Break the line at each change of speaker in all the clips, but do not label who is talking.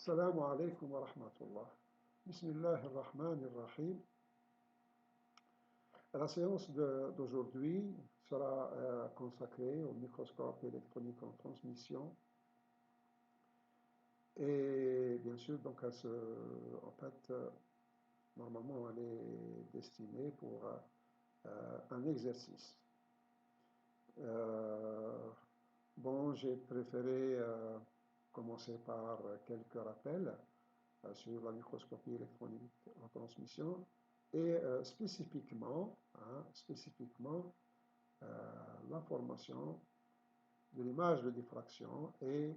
Assalamu alaikum wa rahmatullah. Bismillah ar-Rahman ar-Rahim. La séance d'aujourd'hui sera consacrée au microscope électronique en transmission. Et bien sûr, donc, normalement, elle est destinée pour un exercice. Bon, j'ai préféré commencer par quelques rappels sur la microscopie électronique en transmission et spécifiquement la formation de l'image de diffraction et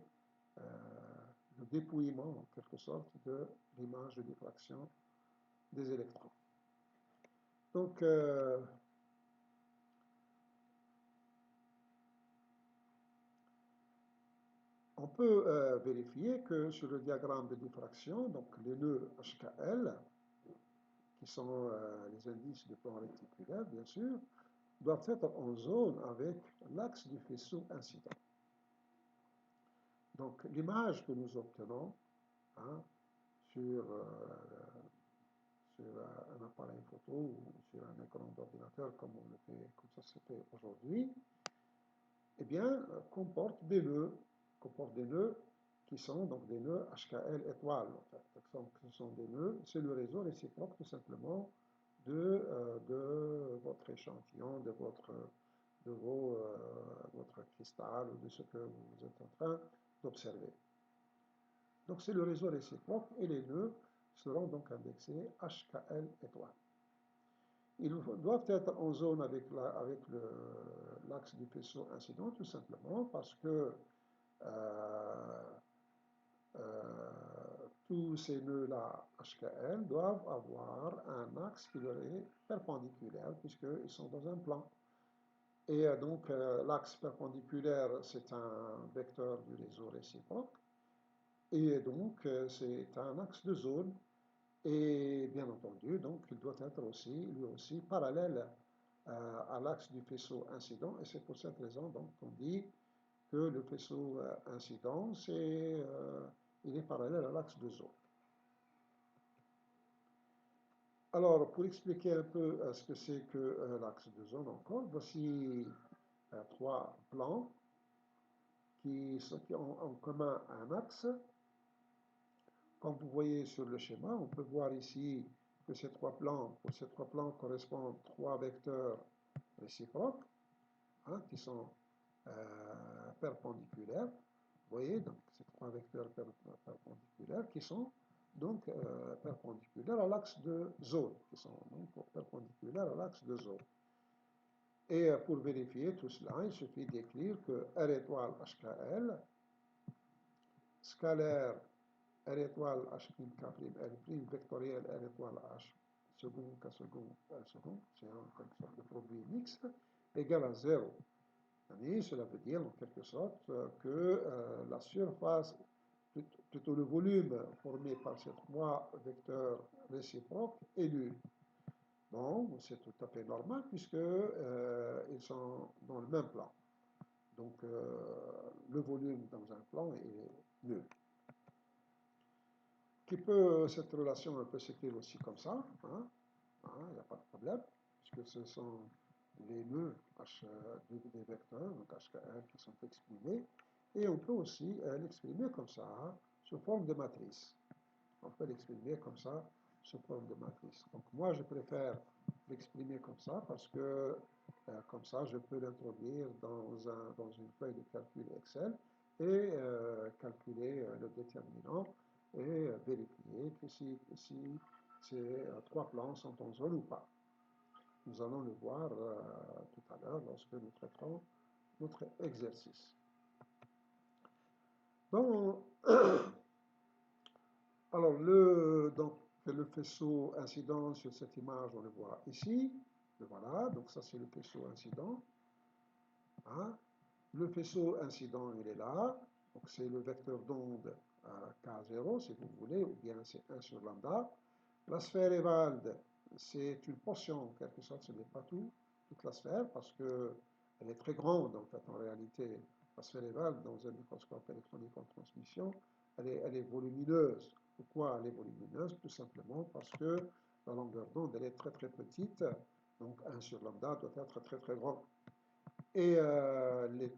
le dépouillement en quelque sorte de l'image de diffraction des électrons. Donc, on peut vérifier que sur le diagramme de diffraction, donc les nœuds HKL, qui sont les indices de plan réticulaire, bien sûr, doivent être en zone avec l'axe du faisceau incident. Donc, l'image que nous obtenons sur un appareil photo ou sur un écran d'ordinateur, comme ça se fait aujourd'hui, eh bien, comporte des nœuds qui sont donc des nœuds HKL étoiles. En fait. Donc, ce sont des nœuds, c'est le réseau réciproque tout simplement de votre échantillon, de votre cristal ou de ce que vous êtes en train d'observer. Donc c'est le réseau réciproque et les nœuds seront donc indexés HKL étoiles. Ils doivent être en zone avec l'axe du faisceau incident tout simplement parce que tous ces nœuds-là HKL doivent avoir un axe qui leur est perpendiculaire puisqu'ils sont dans un plan. Et donc l'axe perpendiculaire, c'est un vecteur du réseau réciproque. Et donc c'est un axe de zone. Et bien entendu, donc il doit être lui aussi parallèle à l'axe du faisceau incident. Et c'est pour cette raison donc qu'on dit que le faisceau incident, il est parallèle à l'axe de zone. Alors, pour expliquer un peu ce que c'est que l'axe de zone encore, voici trois plans qui ont en commun un axe. Comme vous voyez sur le schéma, on peut voir ici que pour ces trois plans correspondent trois vecteurs réciproques qui sont perpendiculaires. Vous voyez, donc ces trois vecteurs perpendiculaires qui sont donc perpendiculaires à l'axe de zone, Et pour vérifier tout cela, il suffit d'écrire que R étoile HKL, scalaire R étoile H prime K prime L prime vectoriel R étoile H second K second L second, c'est une sorte de produit mixte, égale à 0. Et cela veut dire en quelque sorte que la surface, plutôt le volume formé par ces trois vecteurs réciproques est nul. Bon, c'est tout à fait normal puisqu'ils sont dans le même plan. Donc le volume dans un plan est nul. Cette relation peut s'écrire aussi comme ça, il n'y a pas de problème, puisque ce sont les nœuds des vecteurs, donc HKL, qui sont exprimés, et on peut aussi l'exprimer comme ça, sous forme de matrice. On peut l'exprimer comme ça, sous forme de matrice. Donc moi, je préfère l'exprimer comme ça, parce que comme ça, je peux l'introduire dans une feuille de calcul Excel, et calculer le déterminant, et vérifier que si ces trois plans sont en zone ou pas. Nous allons le voir tout à l'heure lorsque nous traiterons notre exercice. Alors, donc, le faisceau incident sur cette image, on le voit ici. Le voilà, donc ça c'est le faisceau incident. Le faisceau incident, il est là. Donc c'est le vecteur d'onde K0, si vous voulez, ou bien c'est 1 sur lambda. La sphère Ewald, c'est une portion, en quelque sorte, ce n'est pas toute la sphère, parce qu'elle est très grande, en fait, en réalité. La sphère Ewald, dans un microscope électronique en transmission, elle est volumineuse. Pourquoi elle est volumineuse? Tout simplement parce que la longueur d'onde, elle est très très petite, donc 1 sur lambda doit être très très grand. Et les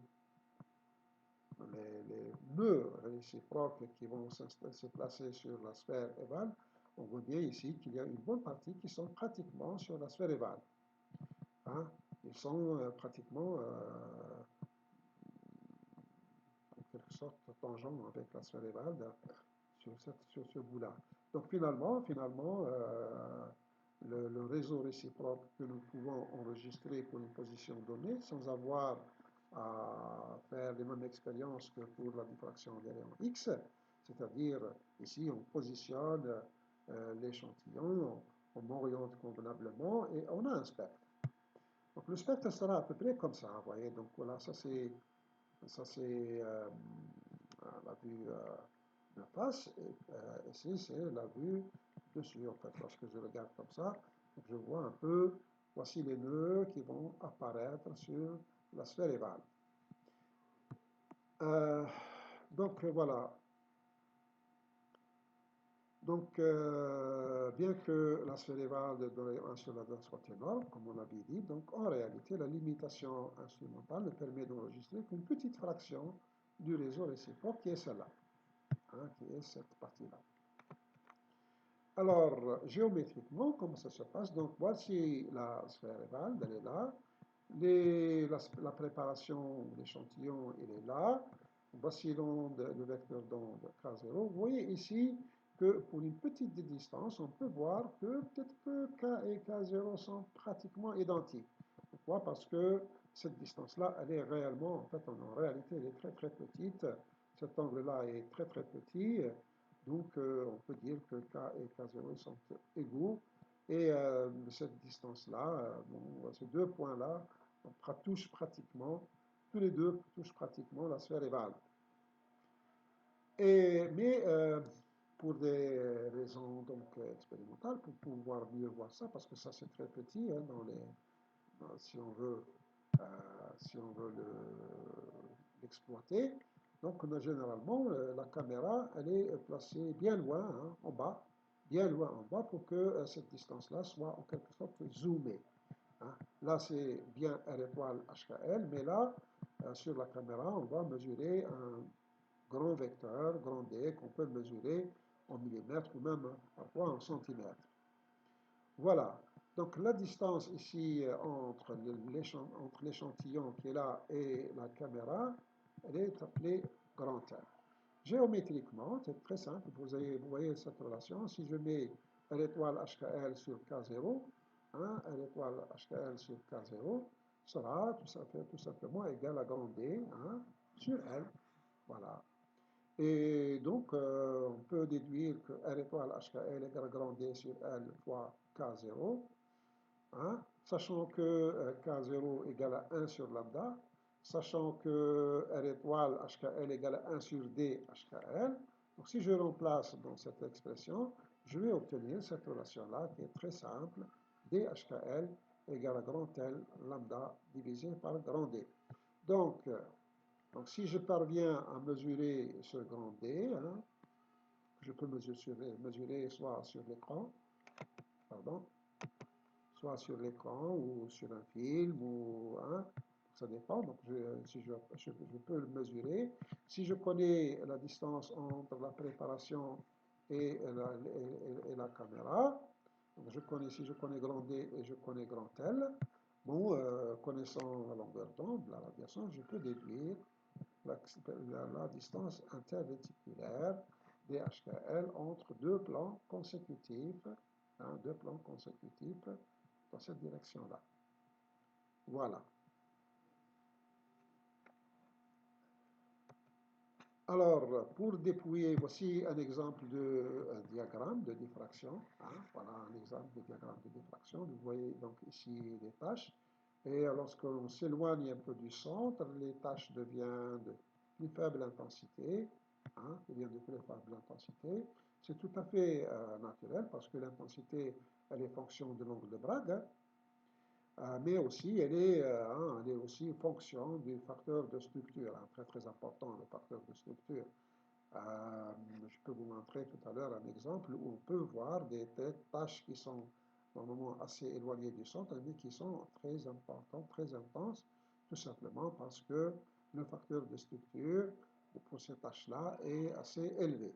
nœuds réciproques qui vont se placer sur la sphère évale, on voit bien ici qu'il y a une bonne partie qui sont pratiquement sur la sphère évale. Hein? Ils sont pratiquement en quelque sorte tangents avec la sphère évale sur ce bout-là. Donc finalement le réseau réciproque que nous pouvons enregistrer pour une position donnée sans avoir à faire les mêmes expériences que pour la diffraction des rayons X, c'est-à-dire ici on positionne l'échantillon, on m'oriente convenablement et on a un spectre. Donc le spectre sera à peu près comme ça, vous voyez, donc voilà, ça c'est la vue de face, et ici c'est la vue dessus, en fait. Lorsque je regarde comme ça, donc je vois un peu, voici les nœuds qui vont apparaître sur la sphère évale. Donc voilà. Donc, bien que la sphère évale de données 1 sur la 2 soit énorme, comme on l'avait dit, donc en réalité, la limitation instrumentale ne permet d'enregistrer qu'une petite fraction du réseau réciproque qui est celle-là, hein, qui est cette partie-là. Alors, géométriquement, comment ça se passe? Donc, voici la sphère évale, elle est là. La préparation de l'échantillon, elle est là. Voici le vecteur d'onde K0. Vous voyez ici que pour une petite distance, on peut voir que peut-être que K et K0 sont pratiquement identiques. Pourquoi? Parce que cette distance-là, elle est réellement, en fait, en réalité, elle est très très petite. Cet angle-là est très très petit. Donc, on peut dire que K et K0 sont égaux. Et cette distance-là, bon, ces deux points-là, touchent pratiquement, tous les deux touchent pratiquement la sphère évale. Mais pour des raisons donc expérimentales, pour pouvoir mieux voir ça, parce que ça c'est très petit, hein, si on veut, euh, si on veut l'exploiter. Donc généralement, la caméra, elle est placée bien loin, hein, en bas, bien loin en bas pour que cette distance-là soit en quelque sorte zoomée. Hein. Là, c'est bien R étoile HKL, mais là, sur la caméra, on va mesurer un grand vecteur, grand D, qu'on peut mesurer en millimètres ou même parfois en centimètres. Voilà. Donc la distance ici entre l'échantillon qui est là et la caméra, elle est appelée grand R. Géométriquement, c'est très simple. Vous voyez cette relation. Si je mets R étoile HKL sur K0, hein, R étoile HKL sur K0 sera tout simplement égal à grand D, hein, sur L. Voilà. Et donc, on peut déduire que R étoile HKL égale à grand D sur L fois K0, hein, sachant que K0 égale à 1 sur lambda, sachant que R étoile HKL égale à 1 sur D HKL. Donc, si je remplace dans cette expression, je vais obtenir cette relation-là qui est très simple, D HKL égale à grand L lambda divisé par grand D. Donc, si je parviens à mesurer ce grand D, hein, je peux mesurer soit sur l'écran, pardon, soit sur l'écran ou sur un film, ou, hein, ça dépend. Donc, si je peux le mesurer. Si je connais la distance entre la préparation et la caméra, donc si je connais grand D et je connais grand L, bon, connaissant la longueur d'onde, la radiation, je peux déduire la distance interréticulaire DHKL entre deux plans consécutifs, hein, deux plans consécutifs dans cette direction-là. Voilà. Alors, pour dépouiller, voici un exemple de diagramme de diffraction. Hein, voilà un exemple de diagramme de diffraction. Vous voyez donc ici les tâches. Et lorsqu'on s'éloigne un peu du centre, les tâches deviennent de plus faible intensité. Hein, deviennent de plus faible intensité. C'est tout à fait naturel parce que l'intensité, elle est fonction de l'angle de Bragg. Hein, mais aussi, elle est aussi fonction du facteur de structure, hein, très très important, le facteur de structure. Je peux vous montrer tout à l'heure un exemple où on peut voir des tâches qui sont normalement assez éloignées du centre, mais qui sont très importantes, très intenses, tout simplement parce que le facteur de structure pour ces tâches-là est assez élevé.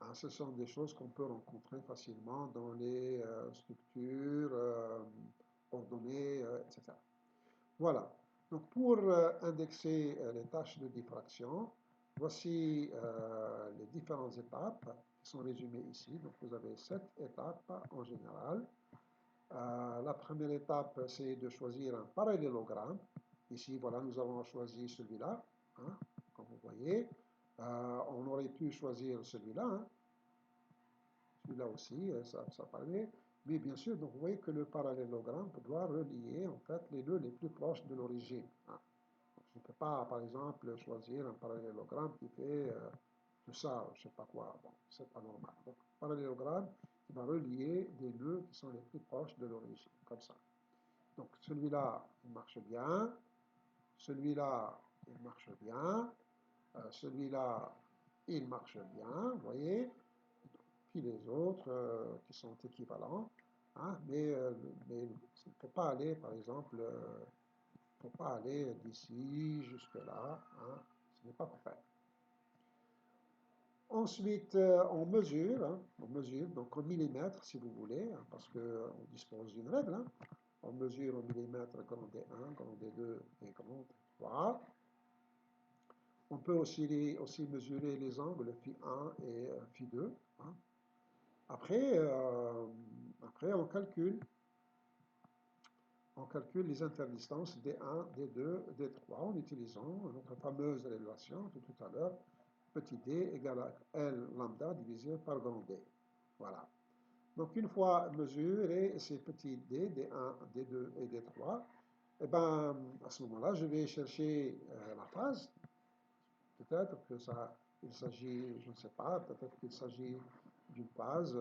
Hein, ce sont des choses qu'on peut rencontrer facilement dans les structures ordonnées, etc. Voilà. Donc pour indexer les tâches de diffraction, voici les différentes étapes qui sont résumées ici. Donc vous avez 7 étapes en général. La première étape, c'est de choisir un parallélogramme. Ici, voilà, nous avons choisi celui-là, hein, comme vous voyez. On aurait pu choisir celui-là, hein, celui-là aussi, ça parlait. Mais bien sûr, donc vous voyez que le parallélogramme doit relier en fait les nœuds les plus proches de l'origine. Hein. Je ne peux pas, par exemple, choisir un parallélogramme qui fait tout ça, je ne sais pas quoi. Bon, c'est pas normal. Donc, parallélogramme qui va relier des nœuds qui sont les plus proches de l'origine, comme ça. Donc, celui-là, il marche bien. Celui-là, il marche bien. Celui-là, il marche bien, vous voyez. Puis les autres qui sont équivalents. Hein, mais il ne faut pas aller, par exemple, faut pas aller d'ici jusque là, hein, ce n'est pas parfait. Ensuite, hein, on mesure, donc en millimètres si vous voulez, hein, parce qu'on dispose d'une règle. Hein. On mesure en millimètres grand D1, grand D2 et grand D3. On peut aussi mesurer les angles Φ1 et Φ2. Hein. Après, on calcule les interdistances D1, D2, D3 en utilisant notre fameuse relation de tout à l'heure, petit d égale à L lambda divisé par grand D. Voilà. Donc une fois mesuré ces petits d, D1, D2 et D3, eh ben, à ce moment-là, je vais chercher la phase. Peut-être que ça, il s'agit, je ne sais pas, peut-être qu'il s'agit d'une phase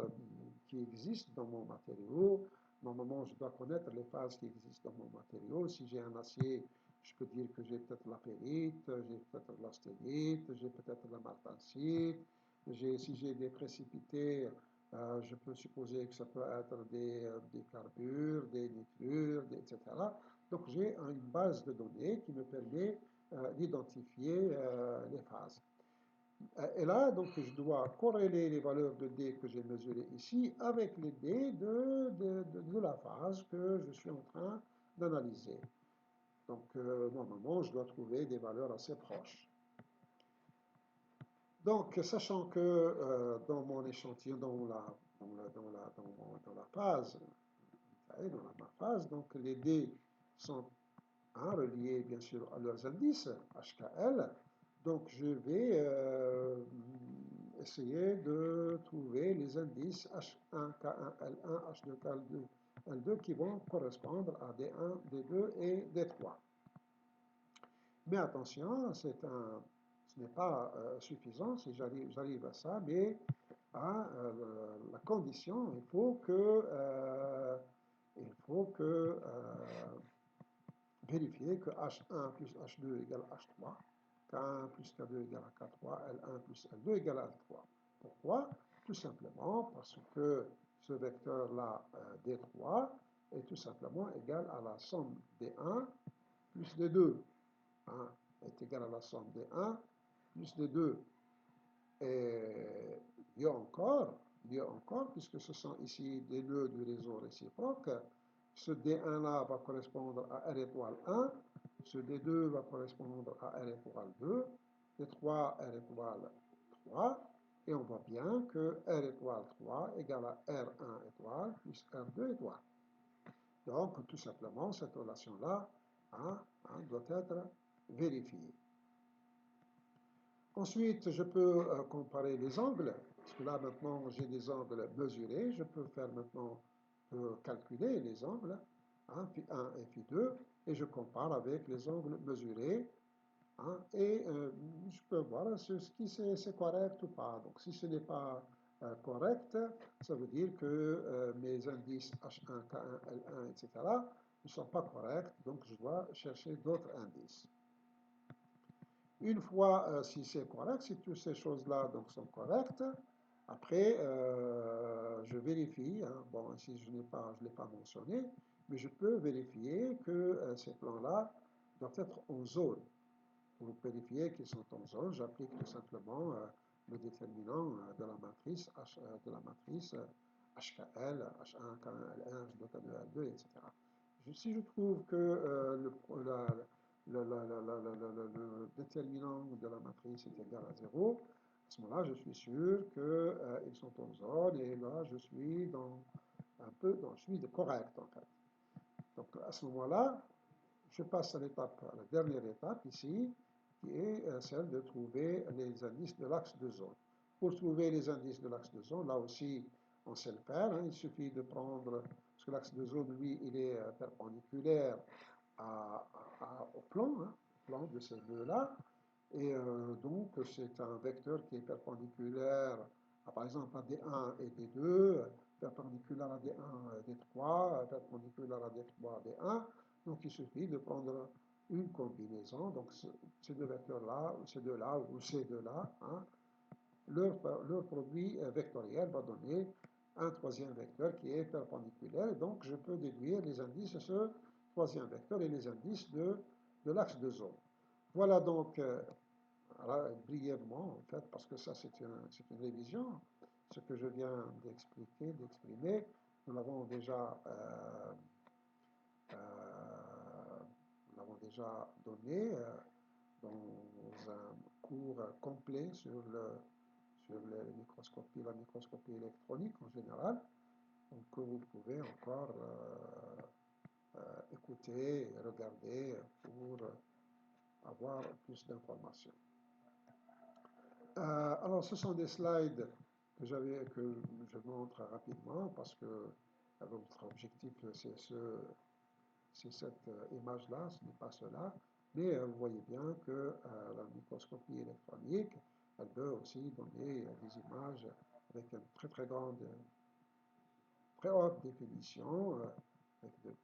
qui existe dans mon matériau. Normalement, je dois connaître les phases qui existent dans mon matériau. Si j'ai un acier, je peux dire que j'ai peut-être la périte, j'ai peut-être l'asténite, j'ai peut-être la martensite. Si j'ai des précipités, je peux supposer que ça peut être des carbures, des nitrures, etc. Donc j'ai une base de données qui me permet d'identifier les phases. Et là, donc, je dois corréler les valeurs de D que j'ai mesurées ici avec les D de la phase que je suis en train d'analyser. Donc, normalement, je dois trouver des valeurs assez proches. Donc, sachant que dans mon échantillon, dans la phase, ma phase, donc les D sont reliés bien sûr à leurs indices HKL. Donc je vais essayer de trouver les indices H1, K1, L1, H2, K2, L2 qui vont correspondre à D1, D2 et D3. Mais attention, ce n'est pas suffisant si j'arrive à ça, mais à la condition, il faut que vérifier que H1 plus H2 égale H3, K1 plus K2 égale à K3, L1 plus L2 égale à L3. Pourquoi? Tout simplement parce que ce vecteur-là, D3, est tout simplement égal à la somme D1 plus D2. Hein, est égal à la somme D1 plus D2. Et mieux encore, puisque ce sont ici des nœuds du réseau réciproque, ce D1-là va correspondre à R étoile 1, ce D2 va correspondre à R étoile 2, D3, R étoile 3, et on voit bien que R étoile 3 égale à R1 étoile plus R2 étoile. Donc, tout simplement, cette relation-là doit être vérifiée. Ensuite, je peux comparer les angles, parce que là maintenant j'ai des angles mesurés, je peux faire maintenant calculer les angles, hein, Φ1 et Φ2, et je compare avec les angles mesurés, hein, et je peux voir ce qui c'est correct ou pas. Donc si ce n'est pas correct, ça veut dire que mes indices H1, K1, L1, etc. ne sont pas corrects, donc je dois chercher d'autres indices. Une fois, si c'est correct, si toutes ces choses-là donc sont correctes, après, je vérifie, hein. Bon, ici je l'ai pas mentionné, mais je peux vérifier que ces plans-là doivent être en zone. Pour vérifier qu'ils sont en zone, j'applique tout simplement le déterminant de la matrice HKL, H1, K1, L1, H2, K2, L2, etc. Si je trouve que le déterminant de la matrice est égal à 0, à ce moment-là, je suis sûr qu'ils sont en zone et là, je suis je suis correct en fait. Donc à ce moment-là, je passe à la dernière étape ici, qui est celle de trouver les indices de l'axe de zone. Pour trouver les indices de l'axe de zone, là aussi, on sait le faire, hein. Il suffit de prendre, parce que l'axe de zone, lui, il est perpendiculaire au plan, hein, au plan de ces deux-là. Et donc, c'est un vecteur qui est perpendiculaire, par exemple, à D1 et D2, perpendiculaire à D1 et D3, perpendiculaire à D3 et D1. Donc, il suffit de prendre une combinaison. Donc, ces deux vecteurs-là, ces deux-là ou ces deux-là, hein, leur produit vectoriel va donner un troisième vecteur qui est perpendiculaire. Et donc, je peux déduire les indices de ce troisième vecteur et les indices de l'axe de zone. Voilà donc, brièvement, en fait, parce que ça, c'est une révision, ce que je viens d'expliquer, d'exprimer. Nous l'avons déjà, donné dans un cours complet sur la microscopie électronique en général, donc que vous pouvez encore écouter et regarder pour avoir plus d'informations. Alors, ce sont des slides que je montre rapidement parce que notre objectif, c'est cette image-là, ce n'est pas cela. Mais vous voyez bien que la microscopie électronique, elle peut aussi donner des images avec une très très très haute définition, avec de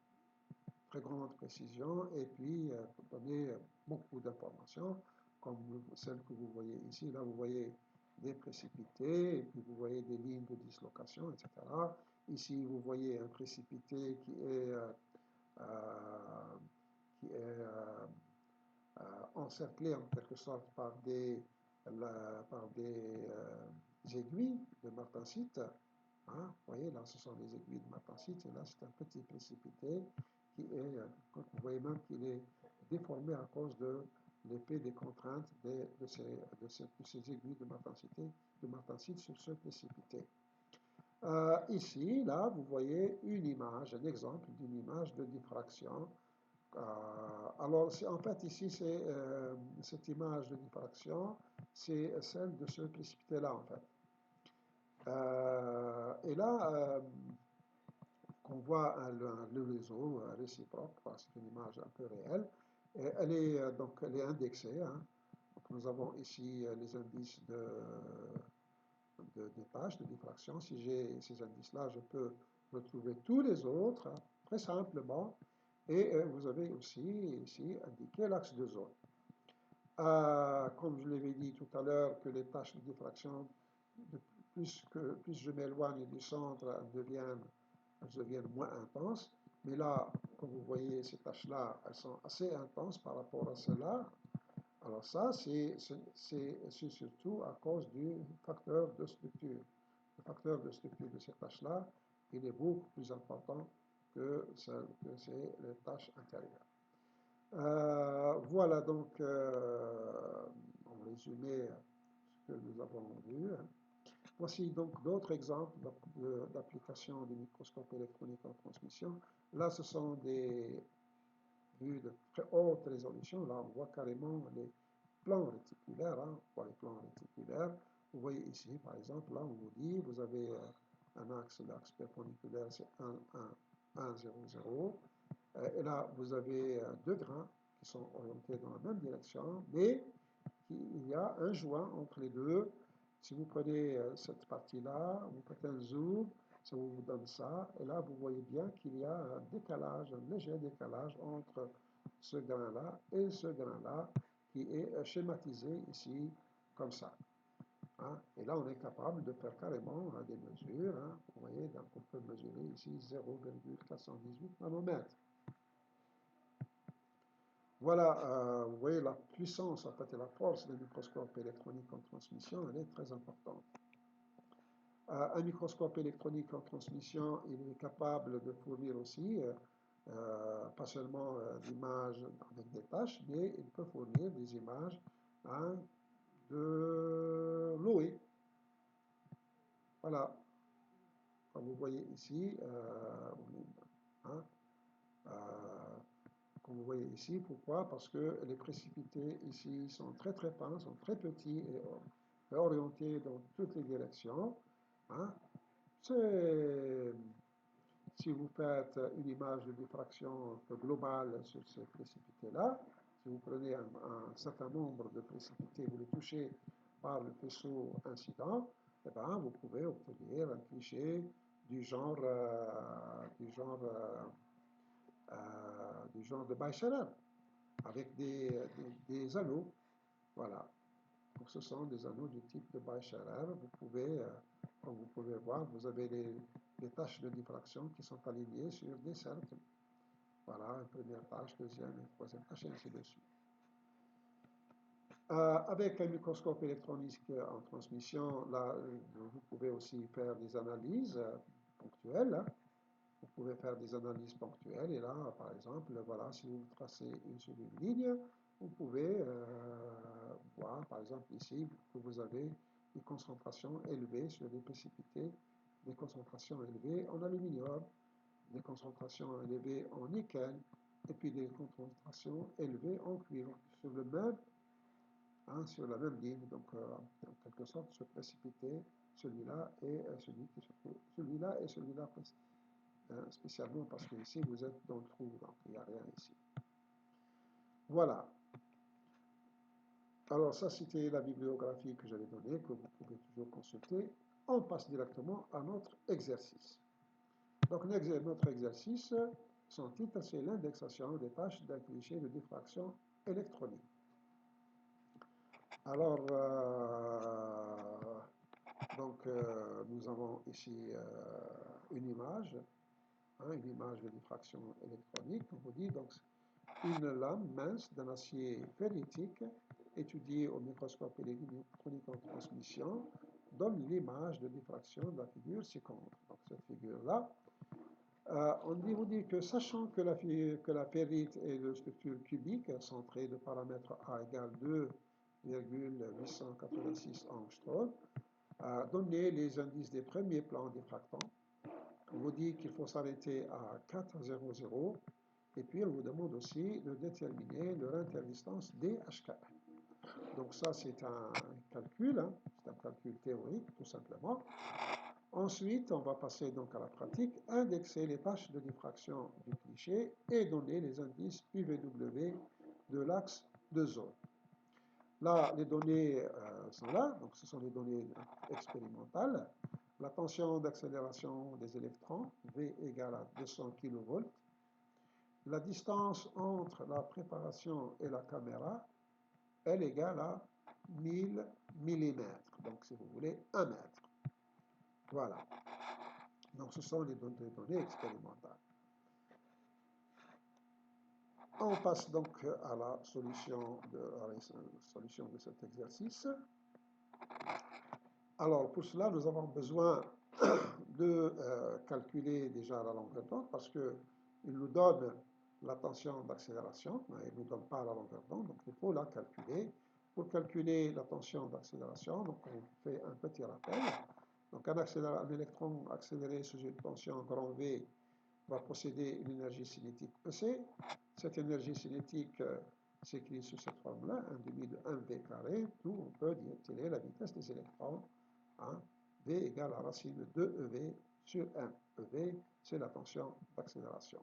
très grande précision, et puis donner beaucoup d'informations, comme celle que vous voyez ici. Là, vous voyez des précipités, et puis vous voyez des lignes de dislocation, etc. Ici, vous voyez un précipité qui est euh, encerclé en quelque sorte par des aiguilles de martensite. Hein, vous voyez, là, ce sont les aiguilles de martensite, et là, c'est un petit précipité qui est, vous voyez même qu'il est déformé à cause de l'effet des contraintes de ces aiguilles de martensite sur ce précipité. Ici, là, vous voyez une image, un exemple d'une image de diffraction. Alors, en fait, ici, cette image de diffraction, c'est celle de ce précipité-là, en fait. Et là, qu'on voit le réseau réciproque, parce que c'est une image un peu réelle, et elle est indexée, hein. Donc, nous avons ici les indices des tâches de diffraction. Si j'ai ces indices-là, je peux retrouver tous les autres, hein, très simplement. Et vous avez aussi ici indiqué l'axe de zone. Comme je l'avais dit tout à l'heure, que les tâches de diffraction, plus je m'éloigne du centre, elles deviennent moins intenses. Mais là, comme vous voyez, ces tâches-là, elles sont assez intenses par rapport à celles-là. Alors ça, c'est surtout à cause du facteur de structure. Le facteur de structure de ces tâches-là, il est beaucoup plus important que les tâches intérieures. Voilà donc, en résumé, ce que nous avons vu. Voici donc d'autres exemples d'application du microscope électronique en transmission. Là, ce sont des vues de très haute résolution. Là, on voit carrément les plans réticulaires. Hein, on voit les plans réticulaires. Vous voyez ici, par exemple, là, on vous dit, vous avez un axe, l'axe perpendiculaire, c'est 1, 1, 1, 0, 0. Et là, vous avez deux grains qui sont orientés dans la même direction, mais il y a un joint entre les deux. Si vous prenez cette partie-là, vous faites un zoom, ça vous donne ça, et là, vous voyez bien qu'il y a un décalage, un léger décalage entre ce grain-là et ce grain-là, qui est schématisé ici comme ça. Hein. Et là, on est capable de faire carrément des mesures. Hein. Vous voyez, donc on peut mesurer ici 0,418 nanomètres. Voilà, vous voyez la puissance, en fait, et la force des microscopes électroniques en transmission, elle est très importante. Un microscope électronique en transmission, il est capable de fournir aussi, pas seulement d'images avec des tâches, mais il peut fournir des images hein, de l'OE. Voilà, comme vous voyez ici, hein, comme vous voyez ici, pourquoi? Parce que les précipités ici sont très très fins, sont très petits et orientés dans toutes les directions. Hein. Si vous faites une image de diffraction globale sur ces précipités-là, si vous prenez un certain nombre de précipités, vous les touchez par le faisceau incident, eh ben, vous pouvez obtenir un cliché du genre, du genre de Baïcherer, avec des anneaux. Voilà. Donc ce sont des anneaux du type de Baïcherer. Vous pouvez, comme vous pouvez voir, vous avez des tâches de diffraction qui sont alignées sur des cercles. Voilà, une première tâche, deuxième et troisième tâche, et ainsi de suite. Avec un microscope électronique en transmission, là, vous pouvez aussi faire des analyses ponctuelles. Hein. Vous pouvez faire des analyses ponctuelles et là, par exemple, voilà, si vous tracez sur une ligne, vous pouvez voir, par exemple, ici, que vous avez des concentrations élevées sur des précipités, des concentrations élevées en aluminium, des concentrations élevées en nickel, et puis des concentrations élevées en cuivre, sur le même, hein, sur la même ligne. Donc, en quelque sorte, ce précipité, celui-là et celui-là et celui-là spécialement parce que ici vous êtes dans le trou, donc il n'y a rien ici. Voilà. Alors ça c'était la bibliographie que j'avais donnée, que vous pouvez toujours consulter. On passe directement à notre exercice. Donc notre exercice, son titre c'est l'indexation des tâches d'un cliché de diffraction électronique. Alors, nous avons ici une image de diffraction électronique. On vous dit donc une lame mince d'un acier ferritique étudiée au microscope électronique en transmission donne l'image de diffraction de la figure ci-contre. Donc cette figure-là, on vous dit que sachant que la ferrite est de structure cubique centrée de paramètre A égale 2,886 angstrom, donnez les indices des premiers plans diffractants. On vous dit qu'il faut s'arrêter à 4,00 et puis on vous demande aussi de déterminer leur interdistance DHK. Donc ça c'est un calcul, hein, c'est un calcul théorique tout simplement. Ensuite on va passer donc à la pratique, indexer les tâches de diffraction du cliché et donner les indices UVW de l'axe de zone. Là, les données sont là, donc ce sont les données expérimentales. La tension d'accélération des électrons, V égale à 200 kV. La distance entre la préparation et la caméra, elle égale à 1000 mm. Donc, si vous voulez, 1 mètre. Voilà. Donc, ce sont les données expérimentales. On passe donc à la solution de cet exercice. Alors, pour cela, nous avons besoin de calculer déjà la longueur d'onde parce qu'il nous donne la tension d'accélération, mais il ne nous donne pas la longueur d'onde, donc il faut la calculer. Pour calculer la tension d'accélération, donc on fait un petit rappel. Donc un électron accéléré sous une tension grand V va posséder une énergie cinétique EC. Cette énergie cinétique s'écrit sous cette forme-là, 1/2 de 1V carré, d'où on peut tirer la vitesse des électrons. Hein, V égale la racine de 2EV sur 1. EV, c'est la tension d'accélération.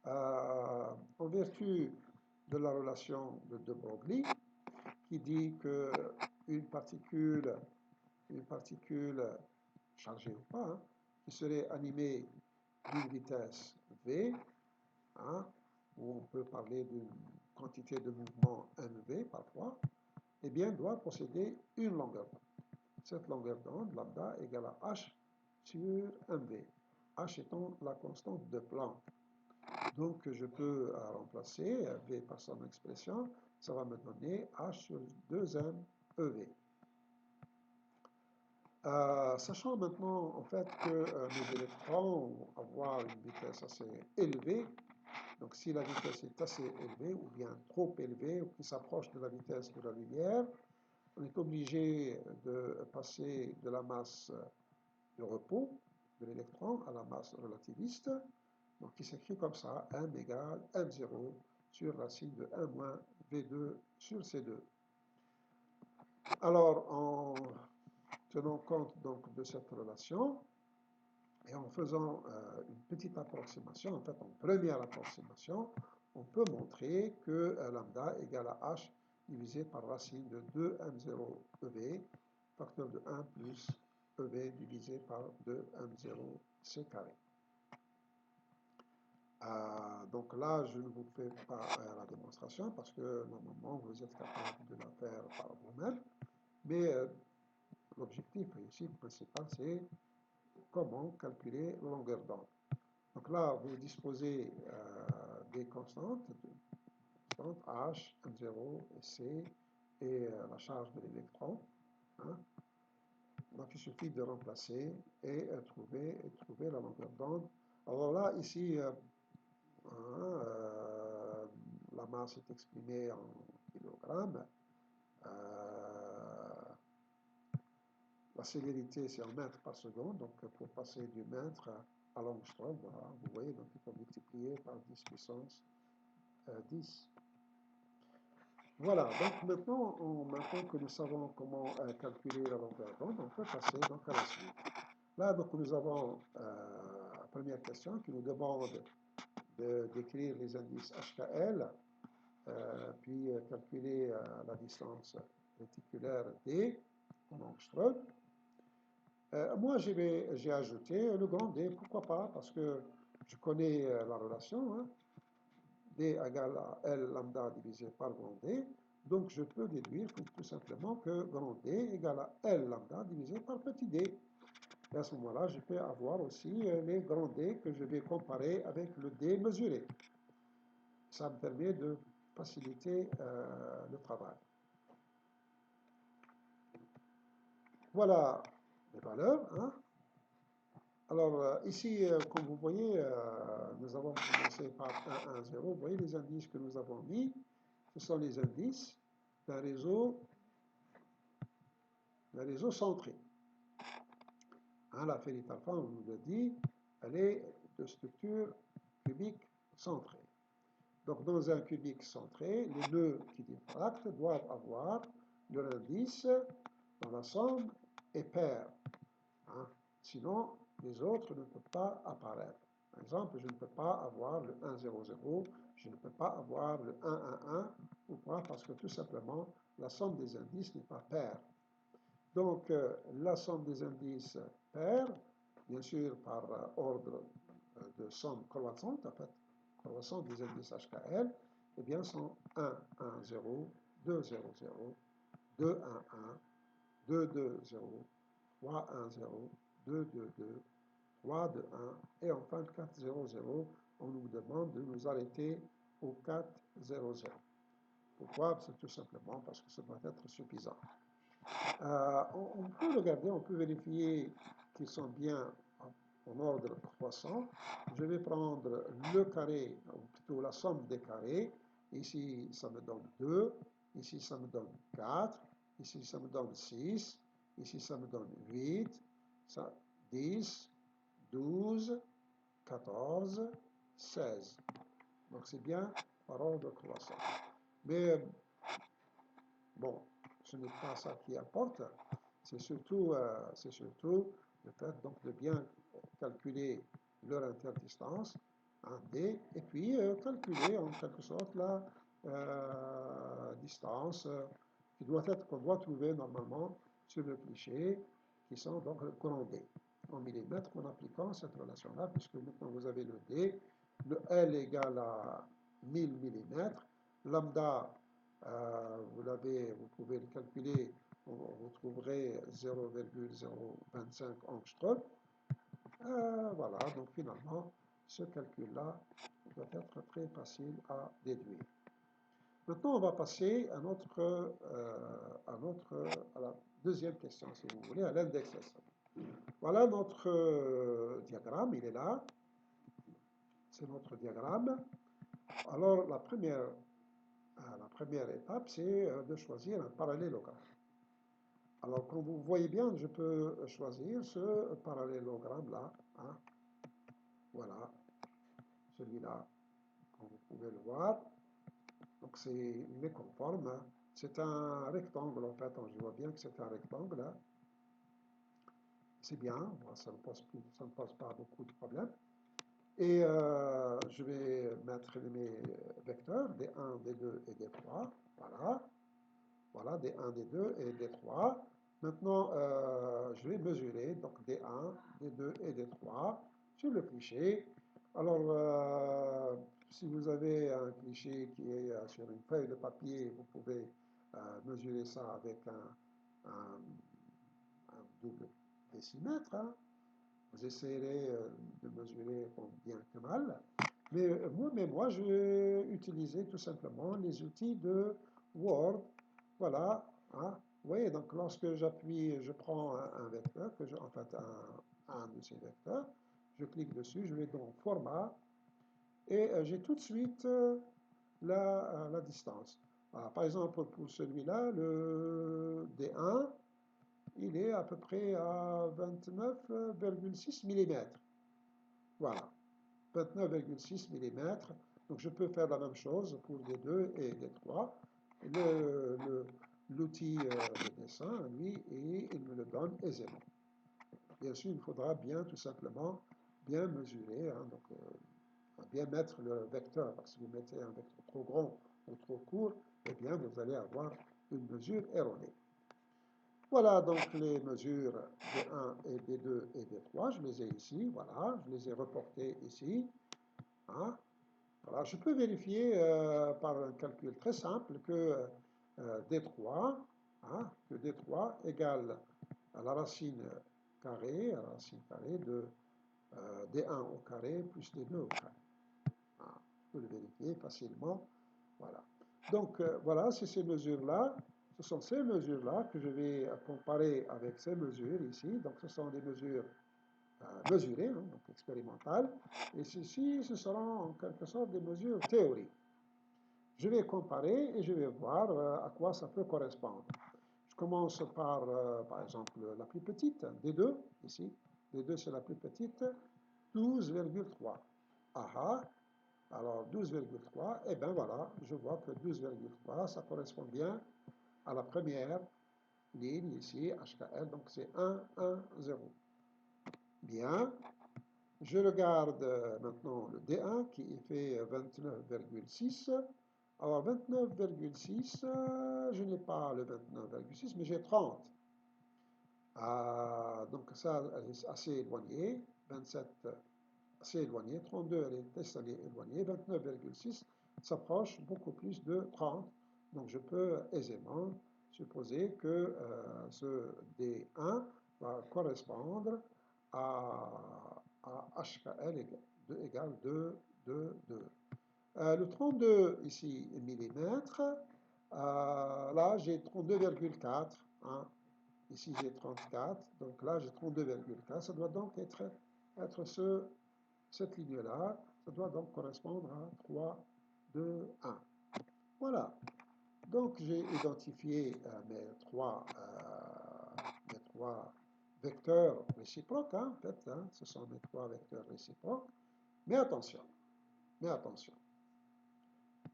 En vertu de la relation de De Broglie, qui dit qu'une particule chargée ou pas, hein, qui serait animée d'une vitesse V, hein, où on peut parler d'une quantité de mouvement mv parfois, eh bien, doit posséder une longueur d'onde. Cette longueur d'onde, lambda, égale à h sur mv. H étant la constante de Planck. Donc, je peux remplacer v par son expression. Ça va me donner h sur 2m ev. Sachant maintenant en fait que mes électrons vont avoir une vitesse assez élevée, donc si la vitesse est assez élevée ou bien trop élevée ou qui s'approche de la vitesse de la lumière, on est obligé de passer de la masse de repos de l'électron à la masse relativiste, donc qui s'écrit comme ça, m égale m0 sur racine de 1 moins v2 sur c2. Alors, en tenant compte donc de cette relation, et en faisant une petite approximation, en fait en première approximation, on peut montrer que lambda égale à h divisé par racine de 2m0 ev, facteur de 1 plus ev divisé par 2m0 c carré. Donc là, je ne vous fais pas la démonstration parce que normalement vous êtes capable de la faire par vous-même, mais l'objectif ici principal, c'est comment calculer la longueur d'onde. Donc là, vous disposez des constantes, H, M0 et C, et la charge de l'électron. Hein. Donc il suffit de remplacer et trouver la longueur d'onde. Alors là, ici, la masse est exprimée en kilogrammes. La célérité, c'est en mètres par seconde. Donc, pour passer du mètre à l'angstrom, voilà, vous voyez, donc il faut multiplier par 10 puissance 10. Voilà, donc maintenant que nous savons comment calculer la longueur d'onde, on peut passer donc à la suite. Là, donc, nous avons la première question qui nous demande d'écrire les indices HKL, puis calculer la distance réticulaire D en angstrom. Moi, j'ai ajouté le grand D, pourquoi pas, parce que je connais la relation, hein, D égale à L lambda divisé par grand D, donc je peux déduire tout simplement que grand D égale à L lambda divisé par petit d. Et à ce moment-là, je peux avoir aussi les grands D que je vais comparer avec le D mesuré. Ça me permet de faciliter le travail. Voilà les valeurs, hein. Alors, ici, comme vous voyez, nous avons commencé par 1, 1, 0. Vous voyez les indices que nous avons mis. Ce sont les indices d'un réseau centré. Hein, la ferrite alpha, on nous le dit, elle est de structure cubique centrée. Donc, dans un cubique centré, les nœuds qui diffractent doivent avoir leur indice dans la somme est pair. Hein. Sinon, les autres ne peuvent pas apparaître. Par exemple, je ne peux pas avoir le 1, 0, 0, je ne peux pas avoir le 1, 1, 1. Pourquoi? Parce que tout simplement, la somme des indices n'est pas paire. Donc, la somme des indices paire, bien sûr par ordre de somme croissante, en fait, croissante des indices HKL, eh bien, sont 1, 1, 0, 2, 0, 0, 2, 1, 1, 2, 2, 0, 3, 1, 0, 2, 2, 2, 3, 2, 1, et enfin 4, 0, 0, on nous demande de nous arrêter au 4, 0, 0. Pourquoi? C'est tout simplement parce que ça doit être suffisant. On peut regarder, on peut vérifier qu'ils sont bien en ordre croissant. Je vais prendre le carré, ou plutôt la somme des carrés. Ici, ça me donne 2. Ici, ça me donne 4. Ici, ça me donne 6. Ici, ça me donne 8. Ça, 10, 12, 14, 16. Donc, c'est bien par ordre croissant. Mais, bon, ce n'est pas ça qui importe. C'est surtout le fait donc, de bien calculer leur interdistance en D, et puis calculer en quelque sorte la distance qu'on doit trouver normalement sur le cliché, qui sont donc le courant D en millimètres en appliquant cette relation-là, puisque maintenant vous avez le D, le L égale à 1000 millimètres, Lambda, vous pouvez le calculer, vous trouverez 0,025 angstrom. Voilà, donc finalement, ce calcul-là doit être très facile à déduire. Maintenant, on va passer à la deuxième question, si vous voulez, à l'index S. Voilà notre diagramme, il est là. C'est notre diagramme. Alors, la première étape, c'est de choisir un parallélogramme. Alors, comme vous voyez bien, je peux choisir ce parallélogramme-là. Hein. Voilà, celui-là, comme vous pouvez le voir. Donc, il est conforme. Hein. C'est un rectangle, en fait. Je vois bien que c'est un rectangle. Hein. C'est bien, ça ne pose pas beaucoup de problèmes. Et je vais mettre mes vecteurs, des 1, des 2 et des 3. Voilà. Voilà, des 1, des 2 et des 3. Maintenant, je vais mesurer donc des 1, des 2 et des 3 sur le cliché. Alors, si vous avez un cliché qui est sur une feuille de papier, vous pouvez mesurer ça avec un double décimètre. Hein. Vous essayerez de mesurer bien que mal. Mais moi, je vais utiliser tout simplement les outils de Word. Voilà. Hein. Vous voyez, donc lorsque j'appuie, je prends un vecteur, en fait un de ces vecteurs, je clique dessus, je vais dans Format, et j'ai tout de suite la distance. Voilà, par exemple, pour celui-là, le D1, il est à peu près à 29,6 mm. Voilà, 29,6 mm. Donc je peux faire la même chose pour les 2 et les 3. L'outil de dessin, lui, il me le donne aisément. Bien sûr, il faudra bien, tout simplement, bien mesurer, hein, donc, bien mettre le vecteur. Parce que si vous mettez un vecteur trop grand ou trop court, eh bien, vous allez avoir une mesure erronée. Voilà donc les mesures des 1 et des 2 et des 3. Je les ai ici, voilà, je les ai reportées ici. Hein. Voilà, je peux vérifier par un calcul très simple que D3, hein, que D3 égale à la racine carrée de D1 au carré plus D2 au carré. Hein, je peux le vérifier facilement. Voilà. Donc voilà, c'est ces mesures-là. Ce sont ces mesures-là que je vais comparer avec ces mesures ici. Donc ce sont des mesures mesurées, hein, donc expérimentales. Et ceci, ce seront en quelque sorte des mesures théoriques. Je vais comparer et je vais voir à quoi ça peut correspondre. Je commence par exemple, la plus petite, D2, ici. D2, c'est la plus petite, 12,3. Ah, alors 12,3, et bien voilà, je vois que 12,3, ça correspond bien à la première ligne ici, HKL, donc c'est 1, 1, 0. Bien, je regarde maintenant le D1 qui fait 29,6. Alors 29,6, je n'ai pas le 29,6, mais j'ai 30. Donc ça, elle est assez éloignée. 27, assez éloignée. 32, elle est assez éloignée. 29,6 s'approche beaucoup plus de 30. Donc je peux aisément supposer que ce D1 va correspondre à HKL égale 2, 2, 2. Le 32 ici millimètres, là j'ai 32,4. Hein. Ici j'ai 34, donc là j'ai 32,4. Ça doit donc être cette ligne-là. Ça doit donc correspondre à 3, 2, 1. Voilà. Donc j'ai identifié mes trois vecteurs réciproques. Hein, en fait, hein, ce sont mes trois vecteurs réciproques. Mais attention, mais attention.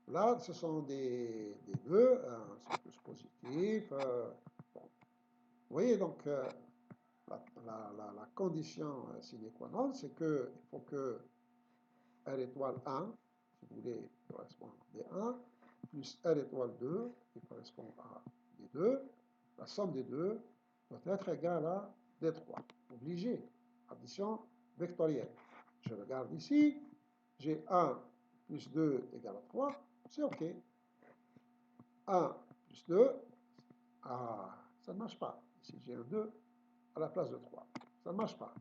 Là, ce sont des nœuds, c'est plus positif. Bon. Vous voyez, donc, la condition sine qua non, c'est qu'il faut que R étoile 1, si vous voulez, correspond à D1, plus R étoile 2, qui correspond à D2, la somme des deux doit être égale à D3. Obligé. Addition vectorielle. Je regarde ici, j'ai 1 plus 2 égale à 3, c'est OK. 1 plus 2, ah, ça ne marche pas. Ici, j'ai un 2 à la place de 3. Ça ne marche pas.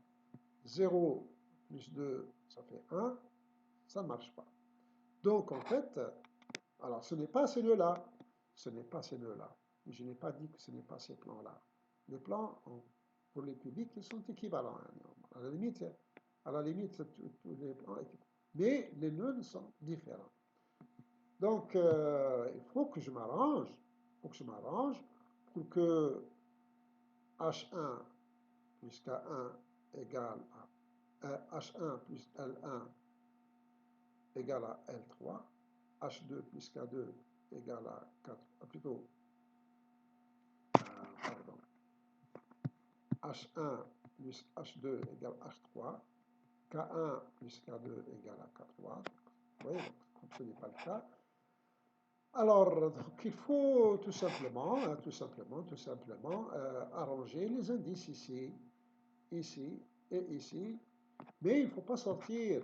0 plus 2, ça fait 1. Ça ne marche pas. Donc, en fait, alors ce n'est pas ces nœuds-là. Ce n'est pas ces nœuds-là. Je n'ai pas dit que ce n'est pas ces plans-là. Les plans, pour les cubiques, ils sont équivalents. À la limite, tous les plans équivalents. Mais les nœuds sont différents. Donc, il faut que je m'arrange. Il faut que je m'arrange pour que H1 plus K1 égale à H1 plus L1 égale à L3, H2 plus K2 égale à 4, plutôt, pardon, H1 plus H2 égale H3, K1 plus K2 égale à K3. Vous voyez, donc, comme ce n'est pas le cas. Alors, donc, il faut tout simplement, arranger les indices ici, ici et ici. Mais il ne faut pas sortir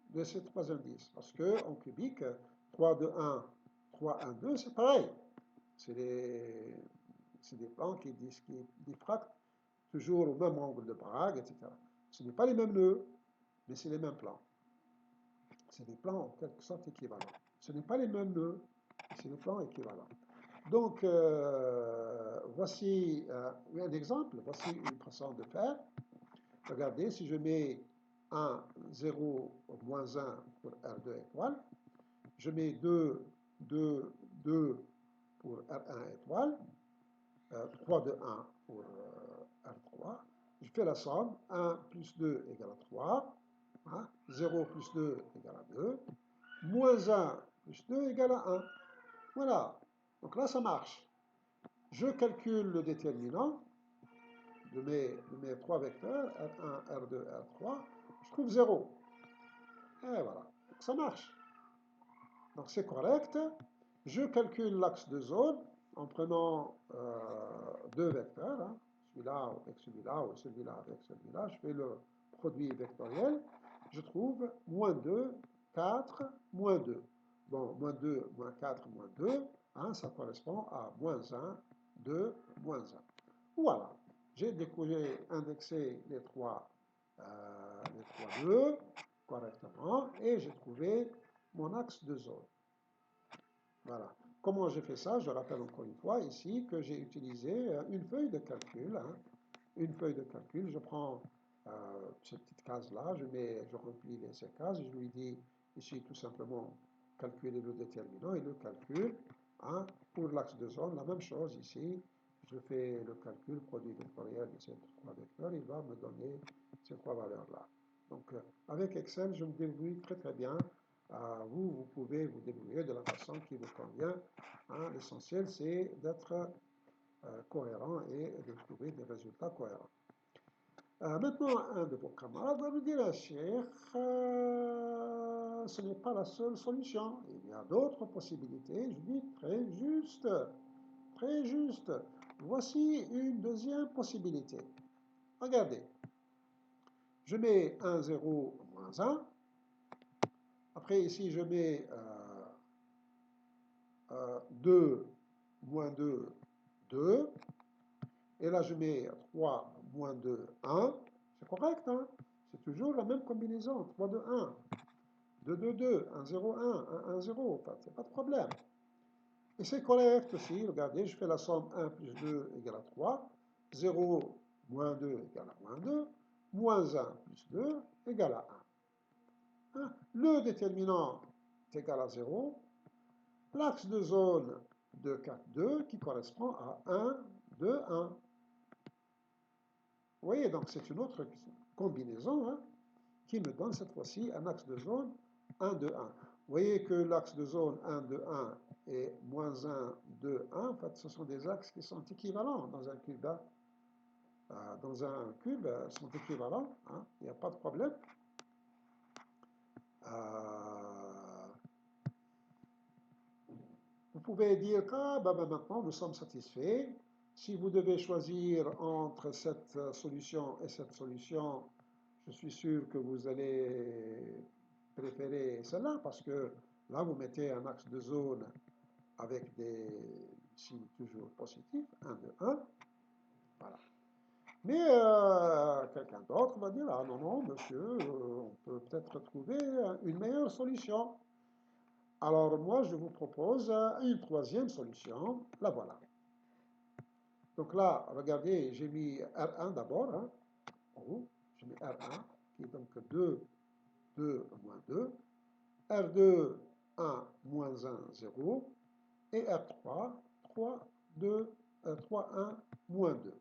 de ces trois indices. Parce qu'en cubique, 3, 2, 1, 3, 1, 2, c'est pareil. C'est des plans qui diffractent toujours au même angle de Bragg, etc. Ce n'est pas les mêmes nœuds, mais c'est les mêmes plans. C'est des plans en quelque sorte équivalents. Ce n'est pas les mêmes nœuds, mais c'est des plans équivalents. Donc, voici un exemple, voici une façon de faire. Regardez, si je mets 1, 0, moins 1 pour R2 étoile, je mets 2, 2, 2 pour R1 étoile, 3 de 1 pour R3. Je fais la somme, 1 plus 2 égale à 3, hein, 0 plus 2 égale à 2, moins 1 plus 2 égale à 1. Voilà, donc là ça marche. Je calcule le déterminant de mes trois vecteurs, R1, R2, R3, je trouve 0. Et voilà, donc ça marche. Donc c'est correct. Je calcule l'axe de zone en prenant deux vecteurs, hein, celui-là avec celui-là ou celui-là avec celui-là. Je fais le produit vectoriel. Je trouve moins 2, 4, moins 2. Bon, moins 2, moins 4, moins 2, hein, ça correspond à moins 1, 2, moins 1. Voilà. J'ai indexé les trois nœuds correctement et j'ai trouvé mon axe de zone. Voilà. Comment j'ai fait ça? Je rappelle encore une fois ici que j'ai utilisé une feuille de calcul. Hein. Une feuille de calcul, je prends cette petite case-là, je remplis ces cases, je lui dis ici tout simplement calculer le déterminant et le calcul. Hein. Pour l'axe de zone, la même chose ici. Je fais le calcul produit vectoriel de ces trois vecteurs, il va me donner ces trois valeurs-là. Donc, avec Excel, je me débrouille très très bien. Vous pouvez vous débrouiller de la façon qui vous convient. Hein. L'essentiel, c'est d'être cohérent et de trouver des résultats cohérents. Maintenant, un de vos camarades va me dire, Cheikh, ce n'est pas la seule solution. Il y a d'autres possibilités. Je dis, très juste, très juste. Voici une deuxième possibilité. Regardez, je mets 1, 0, moins 1. Après, ici, je mets 2, moins 2, 2. Et là, je mets 3, moins 2, 1. C'est correct, hein? C'est toujours la même combinaison. 3, 2, 1. 2, 2, 2. 1, 0, 1. 1, 1, 0. Enfin, c'est pas de problème. Et c'est correct aussi. Regardez, je fais la somme 1 plus 2 égale à 3. 0 moins 2 égale à moins 2. Moins 1 plus 2 égale à 1. Hein? Le déterminant est égal à 0. L'axe de zone de 4, 2 qui correspond à 1, 2, 1. Vous voyez, donc c'est une autre combinaison hein, qui me donne cette fois-ci un axe de zone 1, 2, 1. Vous voyez que l'axe de zone 1, 2, 1 et moins 1, 2, 1, en fait, ce sont des axes qui sont équivalents dans un cube. Hein. Dans un cube, ils sont équivalents, hein, il n'y a pas de problème. Vous pouvez dire que maintenant nous sommes satisfaits. Si vous devez choisir entre cette solution et cette solution, je suis sûr que vous allez préférer celle-là parce que là vous mettez un axe de zone avec des signes toujours positifs, 1, 2, 1, voilà. Mais quelqu'un d'autre va dire, ah non, non, monsieur, on peut peut-être trouver une meilleure solution. Alors moi, je vous propose une troisième solution, la voilà. Donc là, regardez, j'ai mis R1 d'abord, hein, en haut, j'ai mis R1, qui est donc 2, 2, moins 2, R2, 1, moins 1, 0, et R3, 3, 2, 3, 1, moins 2.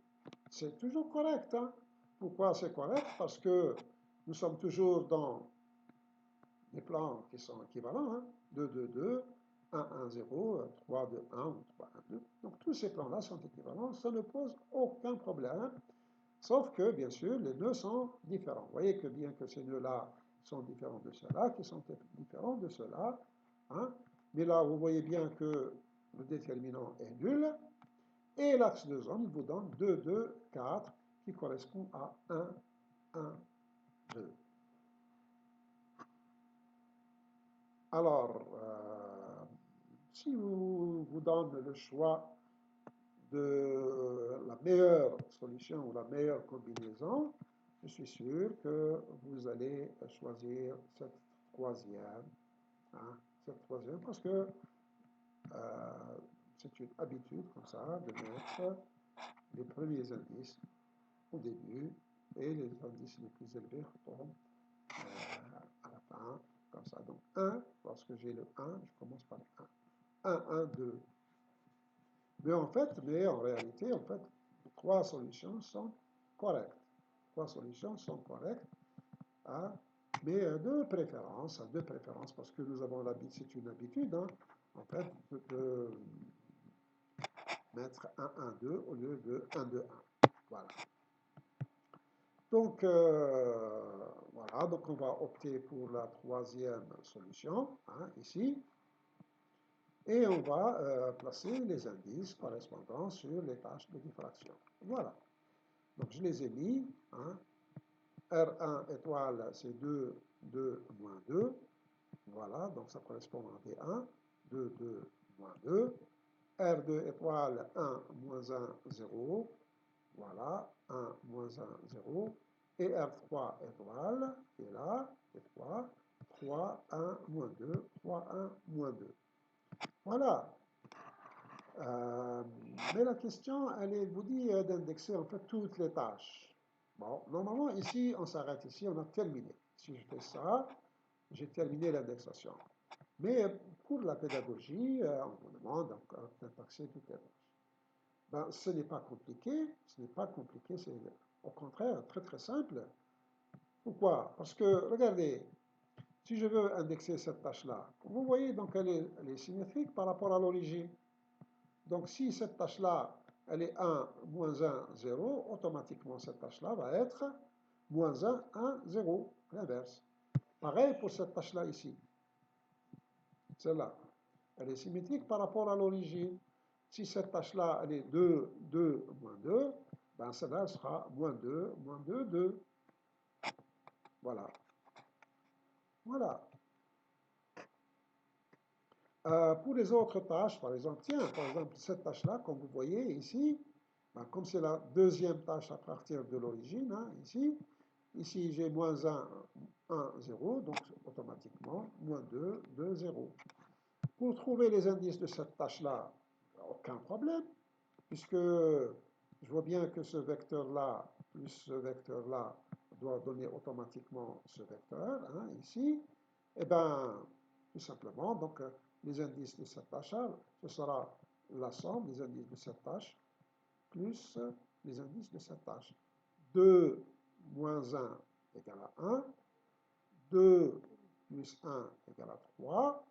C'est toujours correct, hein. Pourquoi c'est correct? Parce que nous sommes toujours dans des plans qui sont équivalents, hein. 2, 2, 2, 1, 1, 0, 3, 2, 1 ou 3, 1, 2. Donc tous ces plans-là sont équivalents, ça ne pose aucun problème, sauf que, bien sûr, les nœuds sont différents. Vous voyez que bien que ces nœuds-là sont différents de ceux-là, qui sont différents de ceux-là, hein, mais là, vous voyez bien que le déterminant est nul, et l'axe de zone, il vous donne 2, 2, 4, qui correspond à 1, 1, 2. Alors, si vous donne le choix de la meilleure solution ou la meilleure combinaison, je suis sûr que vous allez choisir cette troisième, hein, parce que c'est une habitude comme ça de mettre les premiers indices au début et les indices les plus élevés retombent à la fin, comme ça. Donc 1, lorsque j'ai le 1, je commence par le 1. 1, 1, 2. Mais en réalité, en fait, trois solutions sont correctes. Trois solutions sont correctes, hein, mais de préférence, parce que nous avons l'habitude, c'est une habitude, hein, en fait, de mettre 1, 1, 2 au lieu de 1, 2, 1. Voilà. Donc, voilà, donc on va opter pour la troisième solution, hein, ici, et on va placer les indices correspondant sur les tâches de diffraction. Voilà. Donc, je les ai mis, hein. R1 étoile, c'est 2, 2, moins 2. Voilà, donc ça correspond à D1, 2, 2, moins 2. R2 étoile, 1, moins 1, 0. Voilà, 1, moins 1, 0. Et R3 étoile, qui est là, et 3, 3, 1, moins 2, 3, 1, moins 2. Voilà. Mais la question, elle vous dit d'indexer en fait toutes les tâches. Bon, normalement, ici, on s'arrête ici, on a terminé. Si je fais ça, j'ai terminé l'indexation. Mais pour la pédagogie, on vous demande d'indexer toutes les tâches. Ben, ce n'est pas compliqué, c'est au contraire très très simple. Pourquoi? Parce que, regardez, si je veux indexer cette tâche-là, vous voyez donc elle est symétrique par rapport à l'origine. Donc si cette tâche-là, elle est 1, moins 1, 0, automatiquement cette tâche-là va être moins 1, 1, 0, l'inverse. Pareil pour cette tâche-là ici, celle-là. Elle est symétrique par rapport à l'origine. Si cette tâche-là, elle est 2, 2, moins 2, ben celle-là sera moins 2, 2. Voilà. Voilà. Pour les autres tâches, par exemple, cette tâche-là, comme vous voyez ici, ben, comme c'est la deuxième tâche à partir de l'origine, hein, ici j'ai moins 1, 1, 0, donc automatiquement, moins 2, 2, 0. Pour trouver les indices de cette tâche-là, aucun problème, puisque je vois bien que ce vecteur-là plus ce vecteur-là doit donner automatiquement ce vecteur, hein, ici. Eh bien, tout simplement, donc, les indices de cette tâche-là, ce sera la somme des indices de cette tâche plus les indices de cette tâche. 2 moins 1 égale à 1, 2 plus 1 égale à 3,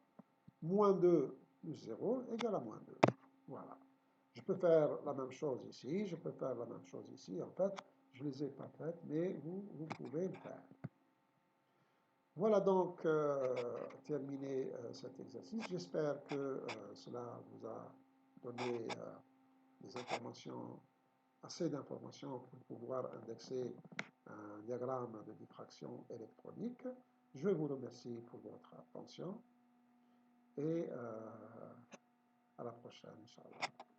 moins 2 plus 0 égale à moins 2. Voilà. Je peux faire la même chose ici, je peux faire la même chose ici. En fait, je ne les ai pas faites, mais vous pouvez le faire. Voilà donc terminé cet exercice. J'espère que cela vous a donné des informations, assez d'informations pour pouvoir indexer un diagramme de diffraction électronique. Je vous remercie pour votre attention et À la prochaine, Inch'Allah.